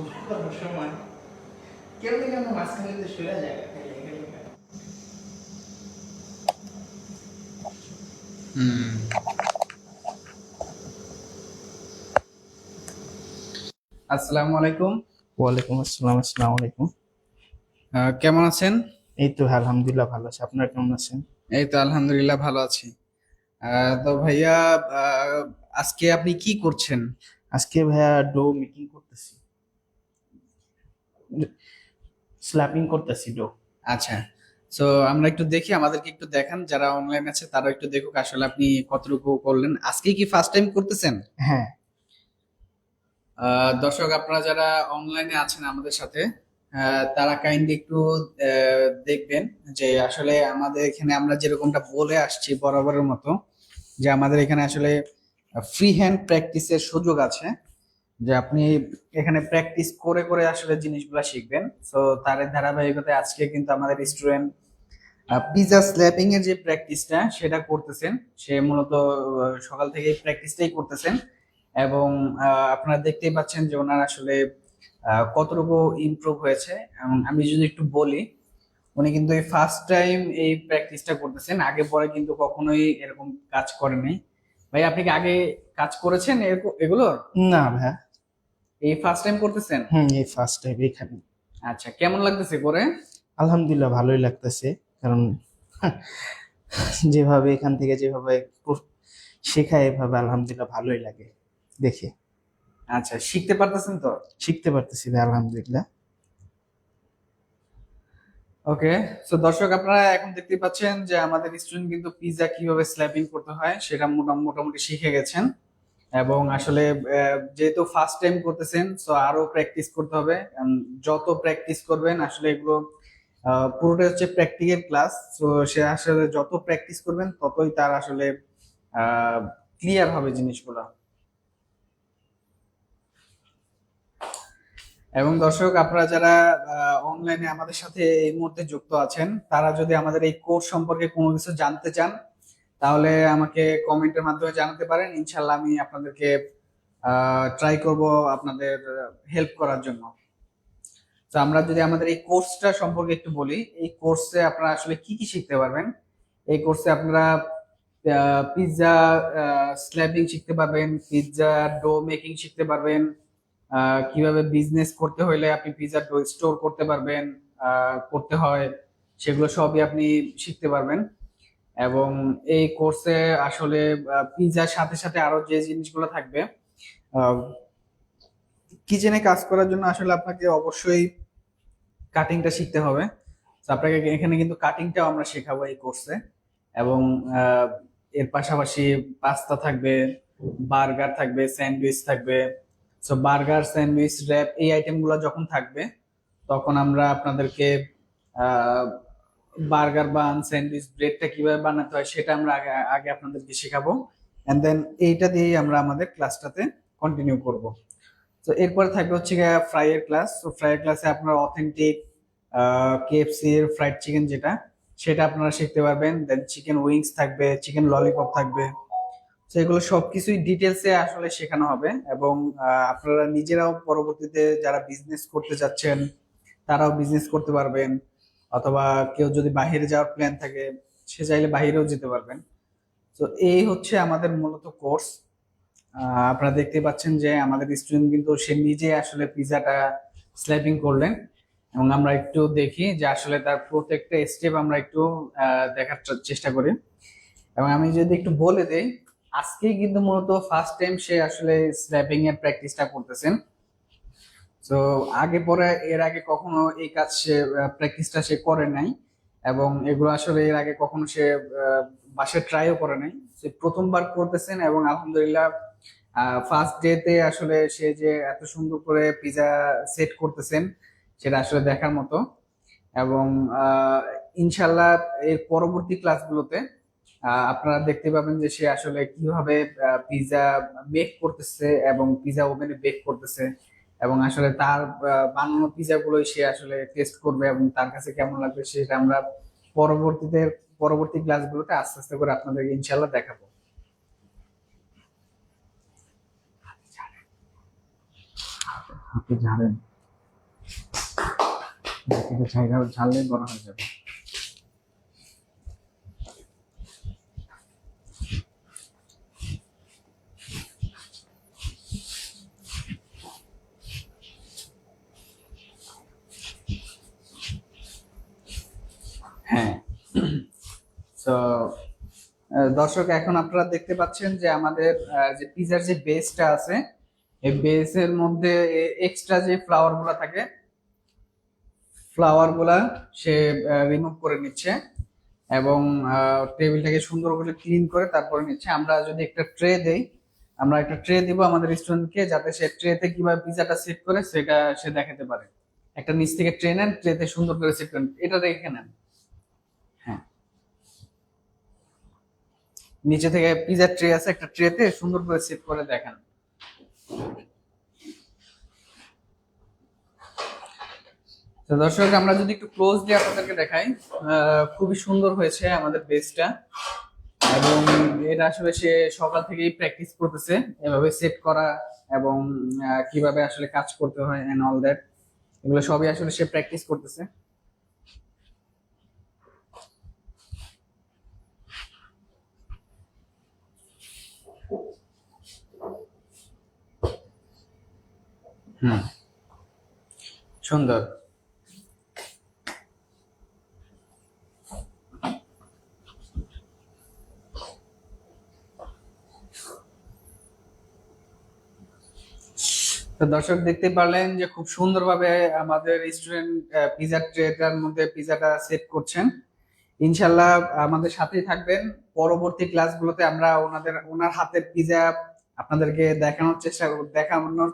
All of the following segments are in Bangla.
শুরু করার সময় কেউ কেন মাঝখানে তো সরে যায়। হুম। আসসালামু আলাইকুম। ওয়ালাইকুম আসসালাম। আসসালামু আলাইকুম। কেমন আছেন? এই তো আলহামদুলিল্লাহ ভালো আছি। আপনারা কেমন আছেন? এই তো আলহামদুলিল্লাহ ভালো আছি। তো ভাইয়া, আহ, আজকে আপনি কি করছেন? আজকে ভাইয়া ডো মেকিং করতেছি, স্ল্যাপিং করতেছি ডো। আচ্ছা, তো আমরা একটু দেখি, আমাদেরকে একটু দেখান, যারা অনলাইন আছে তারা একটু দেখুক আসলে আপনি কতটুকু করলেন। আজকে কি ফার্স্ট টাইম করতেছেন? হ্যাঁ। দর্শক, আপনারা যারা অনলাইনে আছেন আমাদের সাথে, তারা কাইন্ডলি একটু দেখবেন যে আসলে আমাদের এখানে আমরা যেরকমটা বলে আসছি বরাবরের মতো, যে আমাদের এখানে আসলে ফ্রি হ্যান্ড প্র্যাকটিসের সুযোগ আছে, যে আপনি এখানে প্র্যাকটিস করে করে আসলে জিনিসগুলো শিখবেন। তো তার ধারাবাহিকতায় আজকে কিন্তু আমাদের স্টুডেন্ট পিজা স্ল্যাপিং এর যে প্র্যাকটিসটা সেটা করতেছেন। সে মূলত সকাল থেকে প্র্যাকটিসটাই করতেছেন, এবং আপনারা দেখতেই পাচ্ছেন যে ওনার আসলে কতটুকু ইমপ্রুভ হয়েছে। এবং আমি যদি একটু বলি, উনি কিন্তু এই ফার্স্ট টাইম এই প্র্যাকটিসটা করতেছেন, আগে পরে কিন্তু কখনোই এরকম কাজ করেনি। ভাই, আপনি কি আগে কাজ করেছেন এগুলোর? না ভাইয়া। এই ফার্স্ট টাইম করতেছেন? এই ফার্স্ট টাইম এখানে। আচ্ছা, কেমন লাগতেছে করে? আলহামদুলিল্লাহ ভালোই লাগতেছে, কারণ যেভাবে এখান থেকে যেভাবে শেখায় এভাবে আলহামদুলিল্লাহ ভালোই লাগে দেখে। আচ্ছা, শিখতে পারতেছেন তো? শিখতে পারতেছি ভাই আলহামদুলিল্লাহ। ওকে। তো দর্শক, আপনারা এখন দেখতে পাচ্ছেন যে আমাদের স্টুডেন্ট কিন্তু পিৎজা কিভাবে স্ল্যাপিং করতে হয় সেটা মোটামুটি শিখে গেছেন। এবং আসলে যেহেতু ফার্স্ট টাইম করতেছেন, সো আরো প্র্যাকটিস করতে হবে। যত প্র্যাকটিস করবেন আসলে এগুলো পুরোটা হচ্ছে প্র্যাকটিক্যাল ক্লাস। তো সে আসলে যত প্র্যাকটিস করবেন ততই তার আসলে ক্লিয়ার হবে জিনিসগুলো। এবং দর্শক, আপনারা যারা অনলাইনে আমাদের সাথে এই মুহূর্তে যুক্ত আছেন, তারা যদি আমাদের এই কোর্স সম্পর্কে কোনো কিছু জানতে চান, তাহলে আমাকে কমেন্টের মাধ্যমে জানাতে পারেন। ইনশাল্লাহ আমি আপনাদেরকে ট্রাই করব আপনাদের হেল্প করার জন্য। তো আমরা যদি আমাদের এই কোর্সটা সম্পর্কে একটু বলি, এই কোর্সে আপনারা আসলে কি কি শিখতে পারবেন। এই কোর্সে আপনারা পিৎজা স্ল্যাবিং শিখতে পারবেন, পিৎজা ডো মেকিং শিখতে পারবেন, কিভাবে বিজনেস করতে হলে আপনি পিৎজা ডো স্টোর করতে পারবেন, করতে হয়, সেগুলো সবই আপনি শিখতে পারবেন। এবং এই কোর্সে আসলে পিৎজার সাথে সাথে আরো যে জিনিসগুলো থাকবে, কিচেনে কাজ করার জন্য আসলে আপনাকে অবশ্যই কাটিংটা শিখতে হবে। তো আপনাকে এখানে কিন্তু কাটিংটাও আমরা শেখাবো এই কোর্সে। এবং আহ, এর পাশাপাশি পাস্তা থাকবে, বার্গার থাকবে, স্যান্ডউইচ থাকবে। সো বার্গার, স্যান্ডউইচ, র্যাপ, এই আইটেম গুলো যখন থাকবে, তখন আমরা আপনাদেরকে বার্গার বান, স্যান্ডউইচ, ব্রেডটা কিভাবে বানাতে হয় সেটা আমরা আগে আগে আপনাদেরকে শেখাবো। এন্ড দেন এইটা দিয়েই আমরা আমাদের ক্লাসটাতে কন্টিনিউ করব। তো এরপরে থাকবে হচ্ছে গিয়ে ফ্রাই এর ক্লাস। তো ফ্রাই এর ক্লাসে আপনারা অথেন্টিক কেএফসি এর ফ্রাইড চিকেন যেটা, সেটা আপনারা শিখতে পারবেন। দেন চিকেন উইংস থাকবে, চিকেন ললিপপ থাকবে। তো এগুলো সবকিছুই ডিটেলসে আসলে শেখানো হবে। এবং আপনারা নিজেরাও পরবর্তীতে যারা বিজনেস করতে চাচ্ছেন তারাও বিজনেস করতে পারবেন, অথবা কেউ যদি বাইরে যাওয়ার প্ল্যান থাকে সে চাইলে বাইরেও যেতে পারবেন। তো এই হচ্ছে আমাদের মূলত কোর্স। আপনারা দেখতে পাচ্ছেন যে আমাদের স্টুডেন্ট কিন্তু সে নিজে আসলে পিজাটা স্ল্যাপিং করলেন। এবং আমরা একটু দেখি যে আসলে তার প্রত্যেকটা স্টেপ আমরা একটু দেখার চেষ্টা করি। এবং আমি যদি একটু বলে দেই, আজকে কিন্তু মূলত ফার্স্ট টাইম সে আসলে স্ল্যাপিং এর প্র্যাকটিসটা করতেছেন। তো আগে পরে এর আগে কখনো এই কাজ সে প্র্যাকটিসটা সে করে নাই, এবং এগুলো আসলে এর আগে কখনো সে বাসায় ট্রাইও করে নাই। সে প্রথমবার করতেছেন, এবং আলহামদুলিল্লাহ ফার্স্ট ডে তে আসলে সে যে এত সুন্দর করে পিজা সেট করতেছেন সেটা আসলে দেখার মতো। এবং ইনশাল্লাহ এর পরবর্তী ক্লাসগুলোতে আপনারা দেখতে পাবেন যে সে আসলে কিভাবে পিজা বেক করতেছে এবং পিজা ওভেনে বেক করতেছে। এবং আসলে তার বানানো পিজা গুলোই সে আসলে টেস্ট করবে, এবং তার কাছে কেমন লাগবে সেটা আমরা পরবর্তীতে পরবর্তী ক্লাসগুলোতে আস্তে আস্তে করে আপনাদেরকে ইনশাল্লাহ দেখাবো। আপনি জানেন এটা জায়গা ঝাললে বড় হয়ে যাবে। হ্যাঁ, তো দর্শক এখন আপনারা দেখতে পাচ্ছেন যে আমাদের যে পিজার যে বেসটা আছে, এই বেসের মধ্যে এক্সট্রা যে ফ্লাওয়ার গুলা থাকে, ফ্লাওয়ার গুলা সে রিমুভ করে নিচ্ছে এবং টেবিলটাকে সুন্দর করে ক্লিন করে তারপরে নিচ্ছে। আমরা যদি একটা ট্রে দেই, আমরা একটা ট্রে দিব আমাদের স্টুডেন্টকে, যাতে সে ট্রেতে কিভাবে পিজাটা সেট করে সেটা সে দেখাতে পারে। একটা নিচ থেকে ট্রে নেন, ট্রেতে সুন্দর করে সেট করেন, এটা রেখে নেন। হ্যাঁ, নিচে থেকে পিজার ট্রে আছে, একটা ট্রেতে সুন্দর করে সেট করে দেখান। তো দর্শক আমরা যদি একটু ক্লোজলি আপনাদেরকে দেখাই, খুবই সুন্দর হয়েছে আমাদের বেসটা এবং এটা আসলে সে সকাল থেকেই প্র্যাকটিস করতেছে এভাবে সেট করা এবং কিভাবে আসলে কাজ করতে হয় এন্ড অল দ্যাট, এগুলো সবই আসলে সে প্র্যাকটিস করতেছে। হুম, সুন্দর। তো দর্শক দেখতে পারলেন যে খুব সুন্দরভাবে আমাদের স্টুডেন্ট পিজার ট্রেটার মধ্যে পিজাটা সেট করছেন। ইনশাল্লাহ আমাদের সাথেই থাকবেন, পরবর্তী ক্লাসগুলোতে আমরা ওনার হাতের পিজা আপনাদেরকে দেখানোর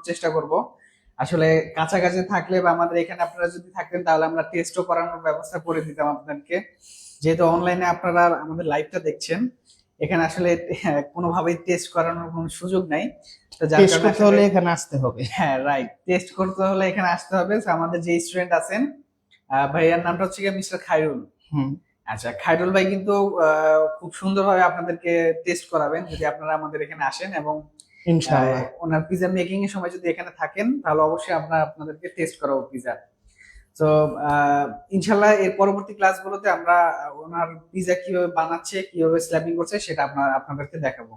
চেষ্টা করব। আসলে কাছাকাছি থাকলে বা আমাদের এখানে আপনারা যদি থাকতেন তাহলে আমরা টেস্টও করানোর ব্যবস্থা করে দিতাম আপনাদেরকে। যেহেতু অনলাইনে আপনারা আমাদের লাইভটা দেখছেন, এখানে আসলে কোনোভাবেই টেস্ট করানোর কোনো সুযোগ নাই। তো যার টেস্ট কারণে করতে হলে এখানে আসতে হবে। হ্যাঁ রাইট, টেস্ট করতে হলে এখানে আসতে হবে। তো আমাদের যে স্টুডেন্ট আছেন, ভাইয়ার নামটা হচ্ছে মিস্টার খায়রুল। হুম, আচ্ছা, খায়রুল ভাই কিন্তু খুব সুন্দরভাবে আপনাদেরকে টেস্ট করাবেন যদি আপনারা আমাদের এখানে আসেন এবং ইনশাআল্লাহ। ওনার পিজা মেকিং এর সময় যদি এখানে থাকেন তাহলে অবশ্যই আমরা আপনাদেরকে টেস্ট করাবো পিজা। তো ইনশাল্লাহ এর পরবর্তী ক্লাসগুলোতে আমরা ওনার পিজা কিভাবে বানাচ্ছে, কিভাবে স্ল্যাপিং করছে সেটা আপনাদেরকে দেখাবো।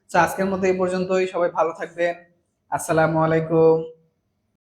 তো আজকের মতো এই পর্যন্তই, সবাই ভালো থাকবেন। আসসালামু আলাইকুম।